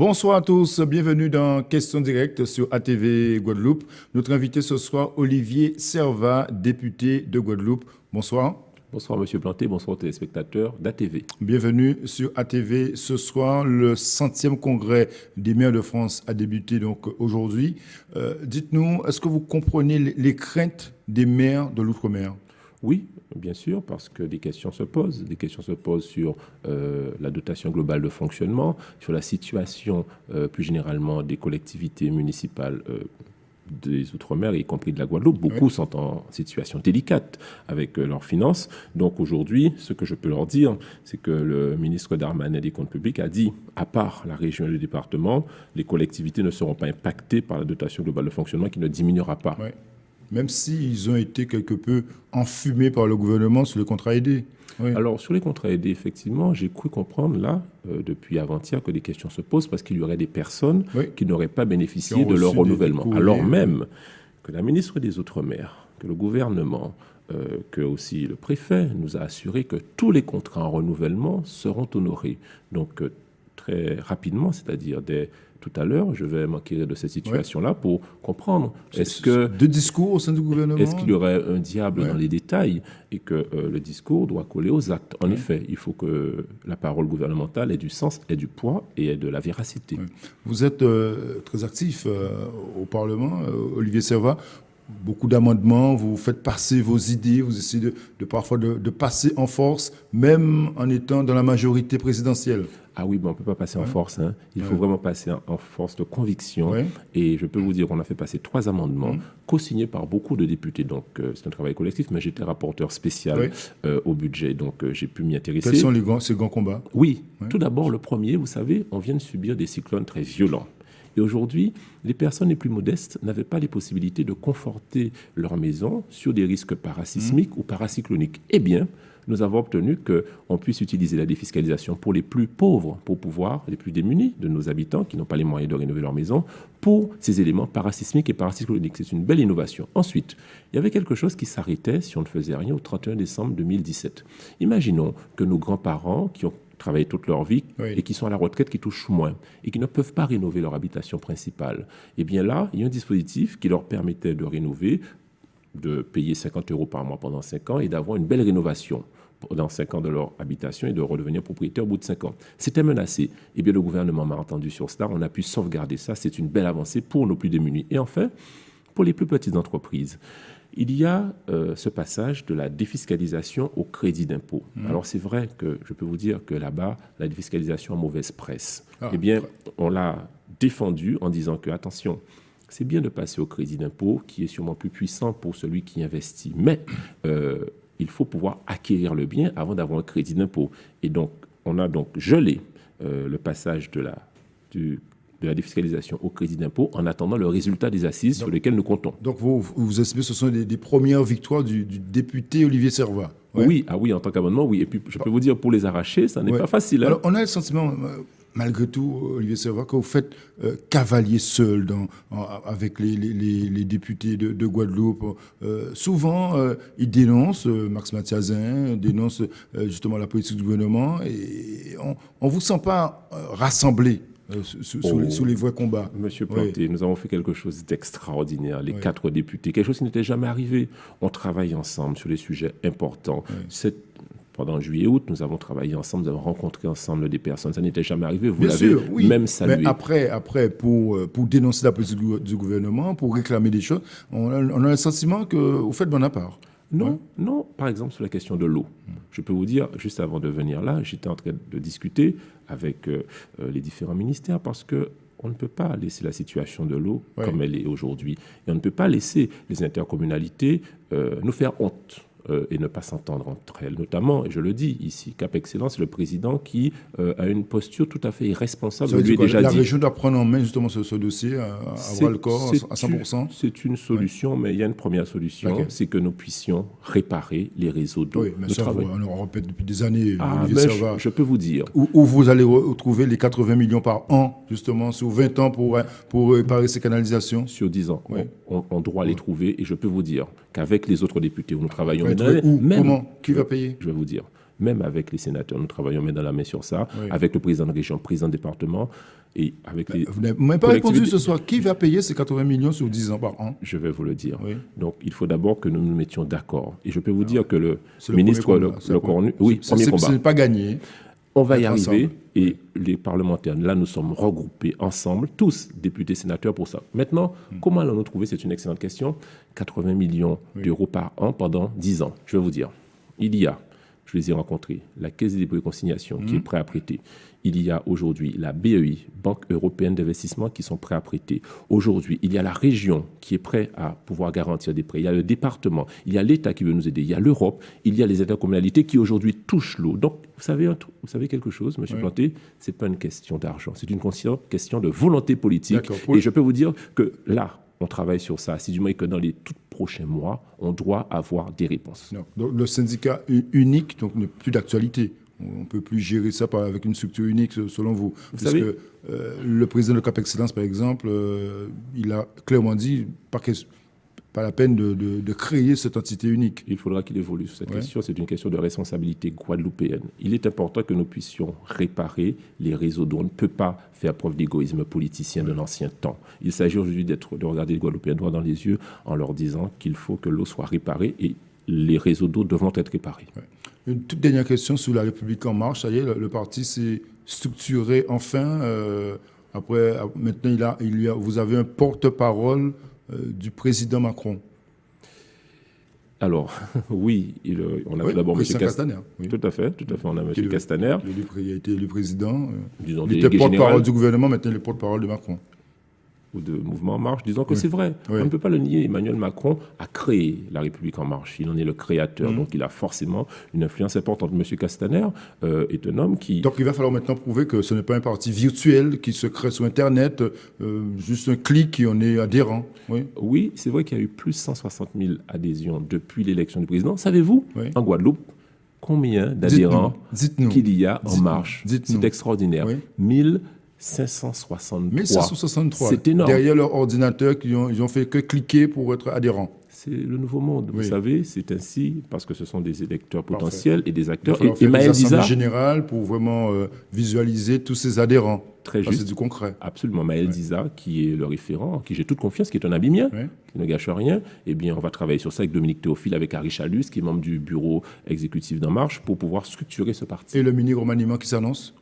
Bonsoir à tous, bienvenue dans Question Directe sur ATV Guadeloupe. Notre invité ce soir, Olivier Servat, député de Guadeloupe. Bonsoir. Bonsoir Monsieur Planté, bonsoir aux téléspectateurs d'ATV. Bienvenue sur ATV ce soir. Le 100e congrès des maires de France a débuté donc aujourd'hui. Dites-nous, est-ce que vous comprenez les craintes des maires de l'outre-mer ? Oui, bien sûr, parce que des questions se posent. Des questions se posent sur la dotation globale de fonctionnement, sur la situation plus généralement des collectivités municipales des Outre-mer, y compris de la Guadeloupe. Beaucoup sont en situation délicate avec leurs finances. Donc aujourd'hui, ce que je peux leur dire, c'est que le ministre Darmanin des Comptes publics a dit, à part la région et le département, les collectivités ne seront pas impactées par la dotation globale de fonctionnement qui ne diminuera pas. Oui. Même s'ils ont été quelque peu enfumés par le gouvernement sur les contrats aidés. Oui. Alors, sur les contrats aidés, effectivement, j'ai cru comprendre là, depuis avant-hier, que des questions se posent parce qu'il y aurait des personnes qui n'auraient pas bénéficié de leur renouvellement. Alors même que la ministre des Outre-mer, que le gouvernement, que aussi le préfet nous a assuré que tous les contrats en renouvellement seront honorés. Donc, très rapidement, c'est-à-dire dès tout à l'heure, je vais m'enquérir de cette situation-là pour comprendre. Est-ce que deux discours au sein du gouvernement ? Est-ce qu'il y aurait un diable dans les détails et que le discours doit coller aux actes ? En effet, il faut que la parole gouvernementale ait du sens, ait du poids et ait de la véracité. Vous êtes très actif au Parlement, Olivier Servat. Beaucoup d'amendements, vous faites passer vos idées, vous essayez parfois de passer en force, même en étant dans la majorité présidentielle. Ah oui, on ne peut pas passer en force. Hein. Il faut vraiment passer en force de conviction. Et je peux vous dire qu'on a fait passer 3 amendements co-signés par beaucoup de députés. Donc, c'est un travail collectif, mais j'étais rapporteur spécial au budget. Donc, j'ai pu m'y intéresser. Quels sont ces grands combats ? Oui. Tout d'abord, le premier, vous savez, on vient de subir des cyclones très violents. Et aujourd'hui, les personnes les plus modestes n'avaient pas les possibilités de conforter leur maison sur des risques parasismiques ou paracycloniques. Eh bien, nous avons obtenu qu'on puisse utiliser la défiscalisation pour les plus pauvres, pour pouvoir, les plus démunis de nos habitants qui n'ont pas les moyens de rénover leur maison, pour ces éléments parasismiques et paracycloniques. C'est une belle innovation. Ensuite, il y avait quelque chose qui s'arrêtait si on ne faisait rien au 31 décembre 2017. Imaginons que nos grands-parents qui ont travaillé toute leur vie et qui sont à la retraite, qui touchent moins et qui ne peuvent pas rénover leur habitation principale. Eh bien là, il y a un dispositif qui leur permettait de rénover, de payer 50 € par mois pendant 5 ans et d'avoir une belle rénovation pendant 5 ans de leur habitation et de redevenir propriétaire au bout de 5 ans. C'était menacé. Eh bien, le gouvernement m'a entendu sur cela. On a pu sauvegarder ça. C'est une belle avancée pour nos plus démunis. Et enfin, pour les plus petites entreprises, il y a ce passage de la défiscalisation au crédit d'impôt. Alors, c'est vrai que je peux vous dire que là-bas, la défiscalisation a mauvaise presse. Eh bien, on l'a défendu en disant que, attention, c'est bien de passer au crédit d'impôt qui est sûrement plus puissant pour celui qui investit. Mais il faut pouvoir acquérir le bien avant d'avoir un crédit d'impôt. Et donc, on a donc gelé le passage de la défiscalisation au crédit d'impôt en attendant le résultat des assises sur lesquelles nous comptons. Donc, vous estimez que ce sont des premières victoires du député Olivier Servat ? Oui, en tant qu'amendement, oui. Et puis, je peux vous dire, pour les arracher, ça n'est pas facile. Hein. Alors, on a le sentiment, malgré tout, Olivier Servat, que vous faites cavalier seul avec les députés de Guadeloupe. Souvent, ils dénoncent, Max Mathiazin dénonce justement la politique du gouvernement et on ne vous sent pas rassemblé. Sous les vrais combats. Monsieur Planté, nous avons fait quelque chose d'extraordinaire, les 4 députés, quelque chose qui n'était jamais arrivé. On travaille ensemble sur des sujets importants. Pendant juillet et août, nous avons travaillé ensemble, nous avons rencontré ensemble des personnes. Ça n'était jamais arrivé, vous l'avez même salué. Mais après pour dénoncer la politique du gouvernement, pour réclamer des choses, on a le sentiment que vous faites bon à part. Non, par exemple, sur la question de l'eau. Je peux vous dire, juste avant de venir là, j'étais en train de discuter avec les différents ministères parce qu'on ne peut pas laisser la situation de l'eau comme elle est aujourd'hui. Et on ne peut pas laisser les intercommunalités nous faire honte. Et ne pas s'entendre entre elles. Notamment, et je le dis ici, Cap Excellence, c'est le président qui a une posture tout à fait irresponsable. La région doit prendre en main justement ce dossier à bras le corps à 100%. C'est une solution, mais il y a une première solution, c'est que nous puissions réparer les réseaux d'eau. Oui, mais ça, on répète depuis des années. Je peux vous dire. Où vous allez retrouver les 80 millions par an, justement, sur 20 ans pour réparer ces canalisations. Sur 10 ans, on doit les trouver. Et je peux vous dire qu'avec les autres députés où nous travaillons, comment ? Qui va payer ? Je vais vous dire. même avec les sénateurs, nous travaillons main dans la main sur ça, Oui. avec le président de région, président de département, et avec les Vous n'avez même pas répondu ce soir. Qui va payer ces 80 millions sur 10 ans par an? Je vais vous le dire. Oui. Donc, il faut d'abord que nous nous mettions d'accord. Et je peux vous dire que le C'est le ministre premier combat. C'est Le Cornu, oui, premier combat. Ce n'est pas gagné. On va y Être arriver ensemble. et les parlementaires, là, nous sommes regroupés ensemble, tous députés, sénateurs pour ça. Maintenant, comment allons-nous trouver? C'est une excellente question. 80 millions d'euros par an pendant 10 ans. Je vais vous dire, il y a, je les ai rencontrés, la Caisse des dépôts et consignations qui est prête à prêter. Il y a aujourd'hui la BEI, Banque européenne d'investissement, qui sont prêts à prêter. Aujourd'hui, il y a la région qui est prête à pouvoir garantir des prêts. Il y a le département, il y a l'État qui veut nous aider, il y a l'Europe, il y a les intercommunalités qui aujourd'hui touchent l'eau. Donc, vous savez quelque chose, M. Planté, ce n'est pas une question d'argent, c'est une question de volonté politique. D'accord. Et je peux vous dire que là, on travaille sur ça assidûment et que dans les tout prochains mois, on doit avoir des réponses. Non. Donc, le syndicat unique donc, n'est plus d'actualité. On ne peut plus gérer ça avec une structure unique, selon vous. Parce savez- que le président de Cap Excellence, par exemple, il a clairement dit pas la peine de créer cette entité unique. Il faudra qu'il évolue sur cette question. C'est une question de responsabilité guadeloupéenne. Il est important que nous puissions réparer les réseaux d'eau. On ne peut pas faire preuve d'égoïsme politicien de l'ancien temps. Il s'agit aujourd'hui de regarder les Guadeloupéens droit dans les yeux en leur disant qu'il faut que l'eau soit réparée et les réseaux d'eau devront être réparés. Ouais. Une toute dernière question sur la République en marche. Ça y est, le parti s'est structuré enfin. Maintenant, vous avez un porte-parole du président Macron. Alors, oui, on a d'abord M. Castaner. Oui. Tout à fait, on a M. Castaner. Il a été élu président. Disons, il était délégué porte-parole général. du gouvernement, maintenant il est porte-parole de Macron. Ou de Mouvement en Marche, disons que c'est vrai. On ne peut pas le nier. Emmanuel Macron a créé la République en marche. Il en est le créateur, donc il a forcément une influence importante. M. Castaner est un homme qui... Donc il va falloir maintenant prouver que ce n'est pas un parti virtuel qui se crée sur Internet, juste un clic et on est adhérent. Oui, c'est vrai qu'il y a eu plus de 160 000 adhésions depuis l'élection du président. Savez-vous, en Guadeloupe, combien d'adhérents qu'il y a en marche? C'est extraordinaire. 1563. C'est énorme. Derrière leur ordinateur, ils ont fait que cliquer pour être adhérents. C'est le nouveau monde. Vous savez, c'est ainsi parce que ce sont des électeurs potentiels et des acteurs. Et Maël Diza général pour vraiment visualiser tous ces adhérents. Très juste. C'est du concret. Absolument. Maël Diza, qui est le référent, en qui j'ai toute confiance, qui est un ami mien, qui ne gâche rien. Eh bien, on va travailler sur ça avec Dominique Théophile, avec Harry Chalus, qui est membre du bureau exécutif d'En Marche, pour pouvoir structurer ce parti. Et le mini-remaniement qui s'annonce,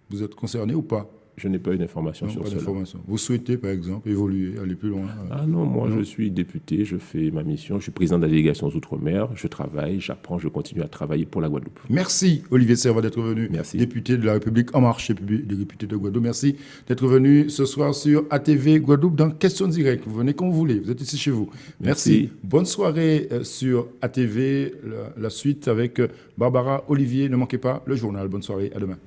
vous êtes concerné ou pas? Je n'ai pas une information sur cela. Vous souhaitez, par exemple, évoluer, aller plus loin? Ah non, moi je suis député, je fais ma mission, je suis président de la délégation aux Outre-mer, je travaille, j'apprends, je continue à travailler pour la Guadeloupe. Merci Olivier Servat d'être venu, député de la République En Marche, député de Guadeloupe. Merci d'être venu ce soir sur ATV Guadeloupe dans Question Directe. Vous venez quand vous voulez, vous êtes ici chez vous. Merci. Bonne soirée sur ATV, la suite avec Barbara Olivier. Ne manquez pas le journal. Bonne soirée, à demain.